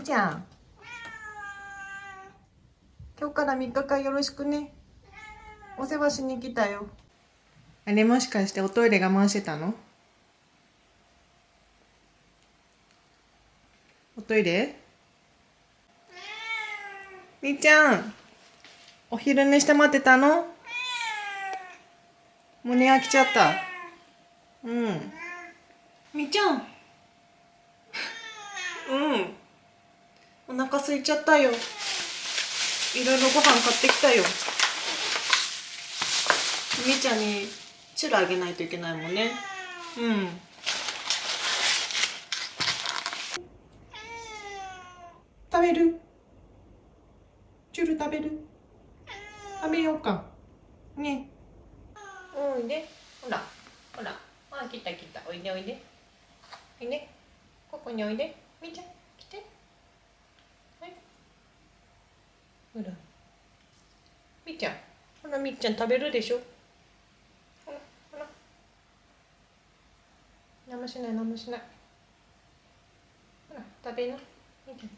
みちゃん、今日から3日間よろしくね。お世話しに来たよ。あれ、もしかしておトイレ我慢してたの？おトイレ？みーちゃん、お昼寝して待ってたの？胸飽きちゃった。うん。みーちゃん。うん。お腹空いちゃったよ。いろいろご飯買ってきたよ。みーちゃんにチュルあげないといけないもんね。うん。食べる？チュル食べる？食べようか。ね。おいで。ほら。ほら。あ、来た来た。おいでおいで。おいで。ここにおいで。みーちゃん、来て。はい。ほら。みーちゃん。ほら、みーちゃん食べるでしょ。ほら、ほら。何もしない、何もしない。ほら、食べな。みーちゃん。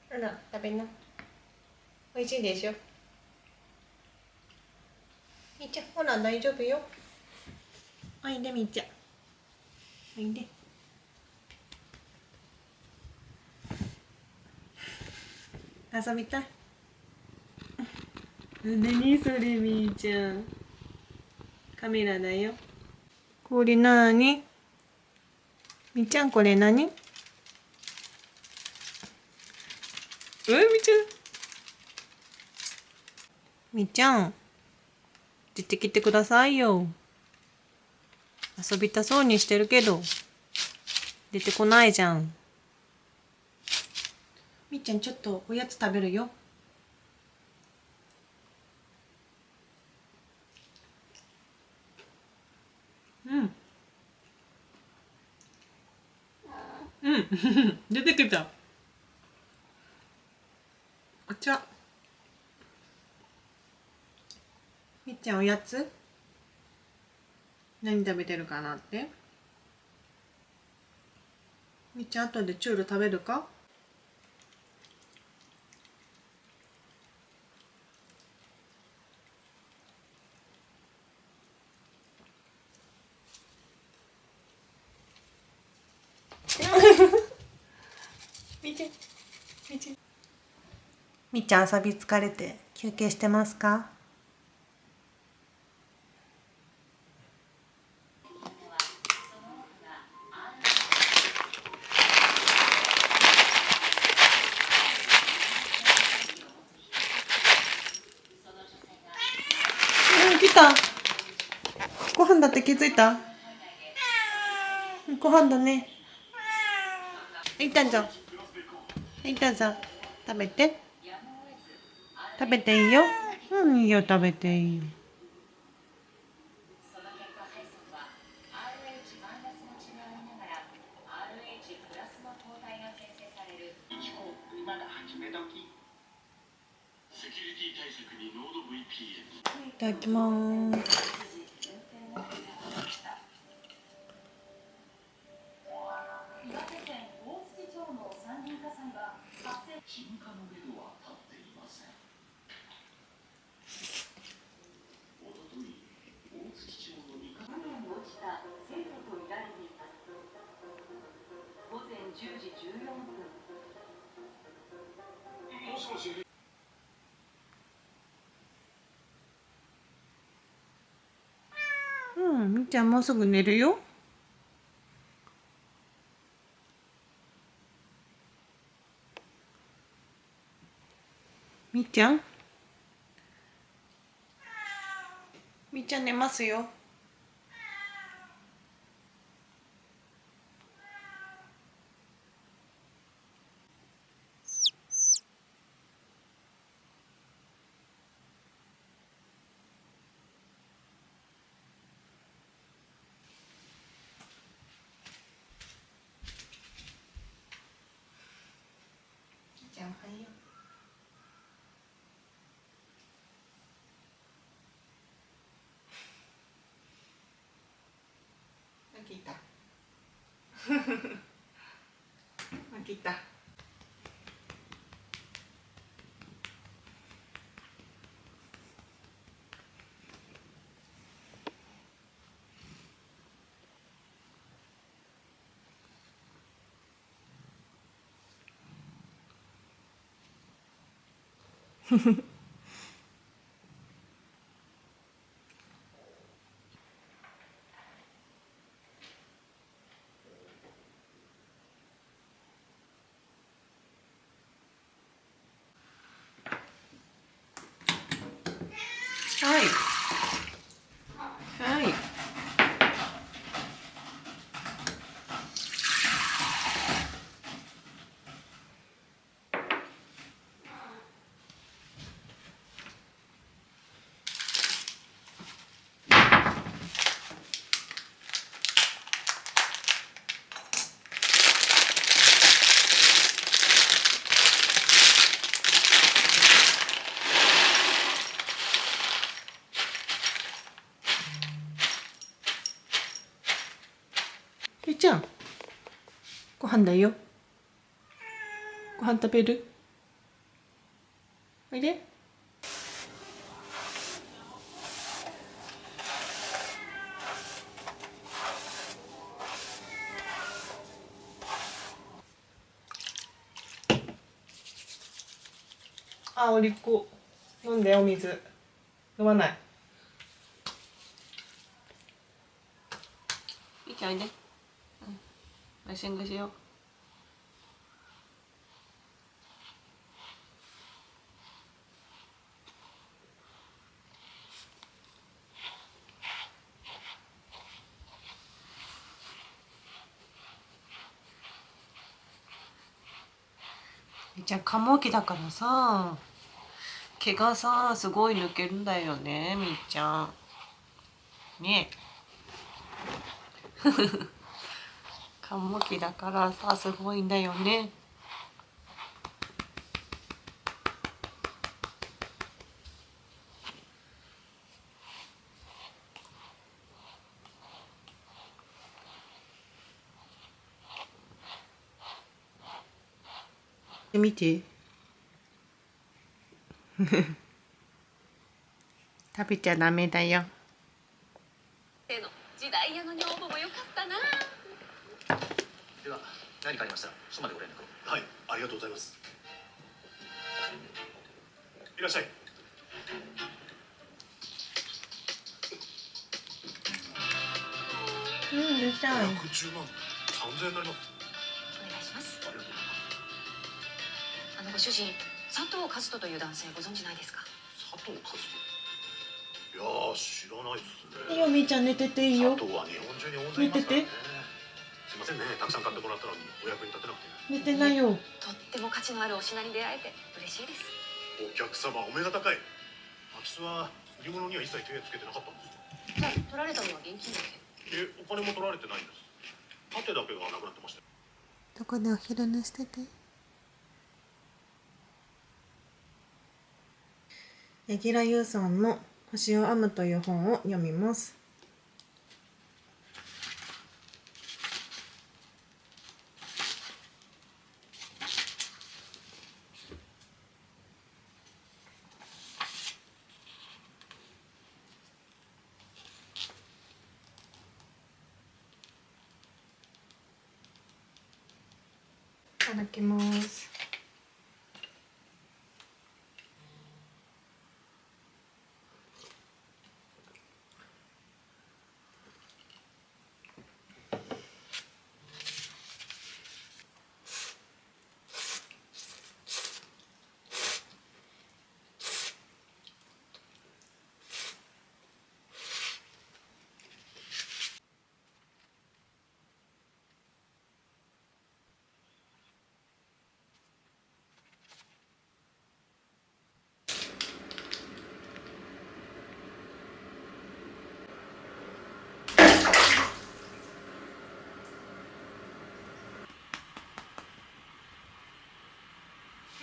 ほら、食べな。美味しいでしょ。みーちゃん、ほら、大丈夫よ。おいで、みーちゃん。おいで。遊びたい。何それ、みーちゃん。カメラだよ。これなーに？みーちゃん、これ何？みーちゃん。みーちゃん、出てきてくださいよ。遊びたそうにしてるけど、出てこないじゃん。みーちゃん、ちょっとおやつ食べるよ。出てきた。お茶。みっちゃん、おやつ何食べてるかなって。みっちゃん、後でチュール食べるか？みっちゃん、みっちゃん。みっちゃん、遊び疲れて休憩してますか？来た。ご飯だって気づいた？ご飯だね。いったぞ。いったぞ。食べて。食べていいよ。いいよ、食べていいよ。いただきます。みっちゃん、もうすぐ寝るよ。みっちゃん。みっちゃん、寝ますよ。みっちゃん、おはよう。聞いた聞いたはいはいゆいちゃんご飯だよご飯食べるおいであ、おりっこ飲んでお水飲まないいいちゃんおいでマッシングしようみーちゃん蚊もきだからさ毛がさすごい抜けるんだよねみーちゃんね蚊もきだからさすごいんだよね見て食べちゃダメだよ時代屋の女房も良かったな。では何かありましたら署までご連絡を。はい、ありがとうございます。いらっしゃい。いらっしゃい110万3000円になります。お願いします。ありがとうございます。ご主人、佐藤和人という男性ご存知ないですか。佐藤和人。いやー、知らないっすね。いいよみーちゃん寝てていいよ佐藤は日本中に大勢いますからね。寝ててすいませんね、たくさん買ってもらったのにお役に立てなくて。寝てないよとっても価値のあるお品に出会えて嬉しいです。お客様お目が高い。空き巣は売り物には一切手つけてなかったんです。じゃあ取られたのは現金だけ。お金も取られてないんです。盾だけがなくなってました。どこでお昼寝してて柳楽優さんの星を編むという本を読みますいただきます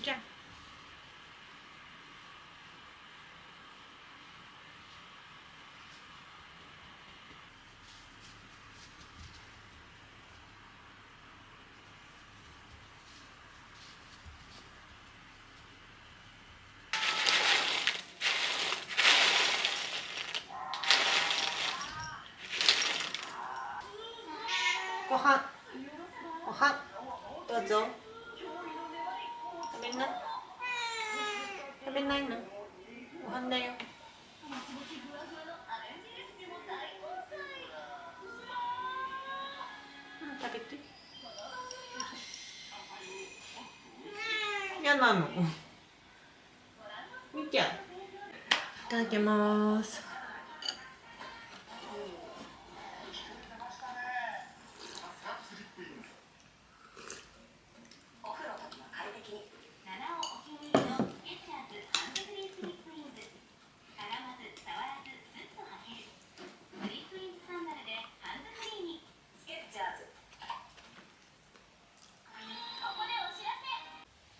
じゃあはんおはんどうぞ。食べない食べないの。ご飯だよ。食べて。嫌なの。みーちゃん。いただきます。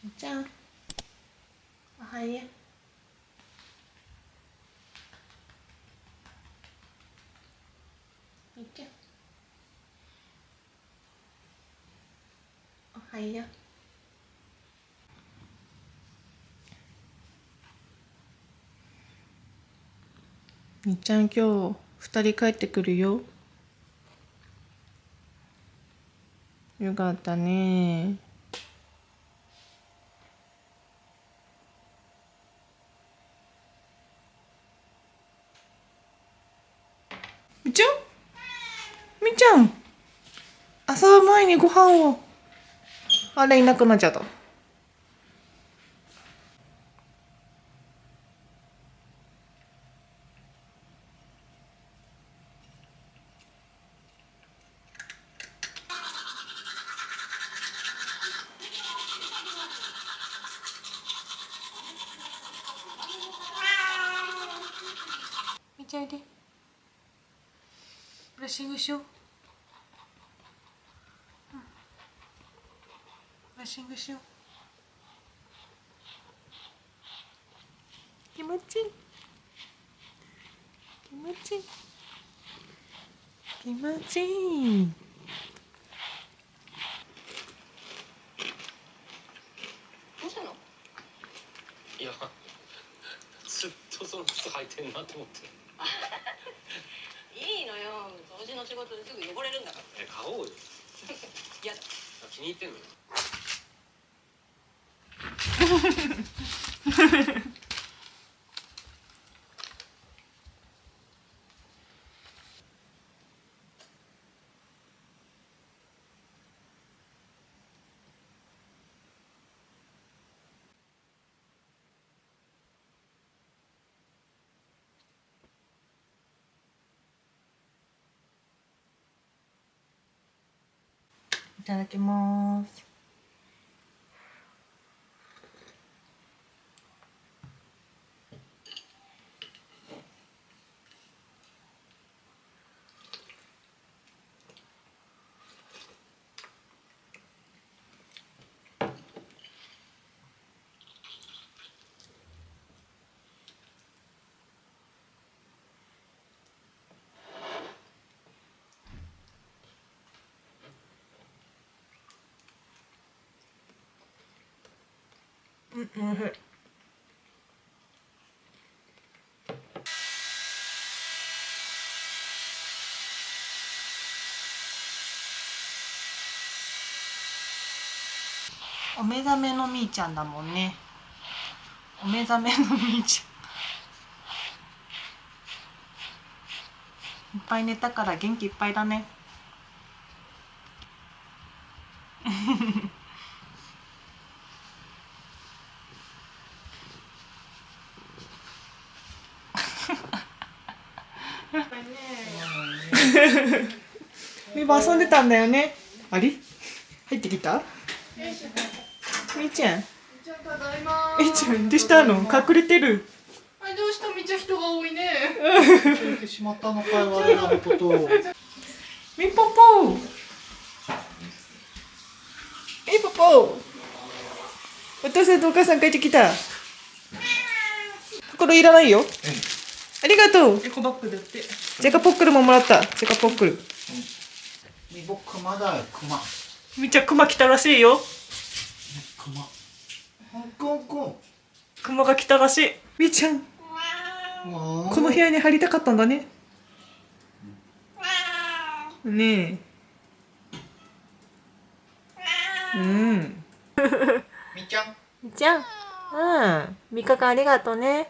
みーちゃん。おはよう。みーちゃん。おはよう。みーちゃん、今日2人帰ってくるよ。よかったね。みーちゃん、みーちゃん、遊ぶ前にご飯を。あれ、いなくなっちゃった。みーちゃん、おいで。ブラッシングしよう。ブラッシングしよう。気持ちいい。気持ちいい。気持ちいい。どうしたの？いやずっとその靴履いてんなって思っていいのよ。掃除の仕事ですぐ汚れるんだから。買おうよやだ。気に入ってんのよいただきます。おいしい。お目覚めのみーちゃんだもんね。お目覚めのみーちゃん。いっぱい寝たから元気いっぱいだね。みーば遊んでたんだよね。あれ入ってきたみーちゃん。ただいまみーちゃんどうしたの。隠れてる。あ、どうしためっちゃ人が多いね。忘れてしまったのかい、我らのことを。みーぽぽみーぽぽ、お父さんとお母さん帰ってきた。袋いらないよ。ありがとう。エコバッグだって。ジェカポックルももらった。ジェカポックル。みぼクマだよ、クマ。みーちゃんクマ来たらしいよ。クマ。コンコン。クマが来たらしい。みーちゃん、この部屋に入りたかったんだね。ねえ。みっちゃん。みっちゃん、3日間ありがとうね。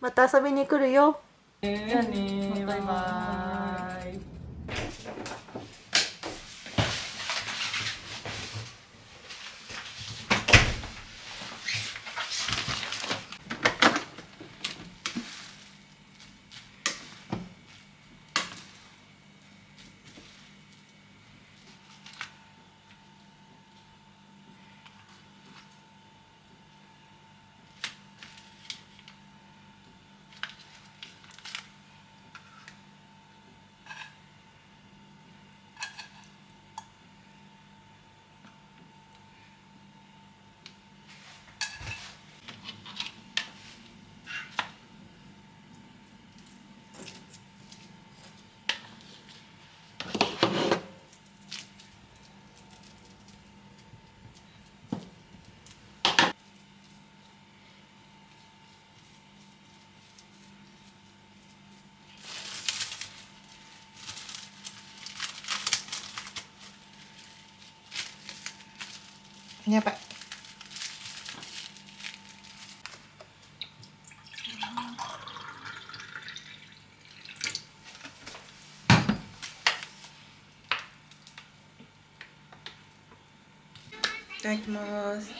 また遊びに来るよ。じゃあね、バイバーイ。やばい。いただきます。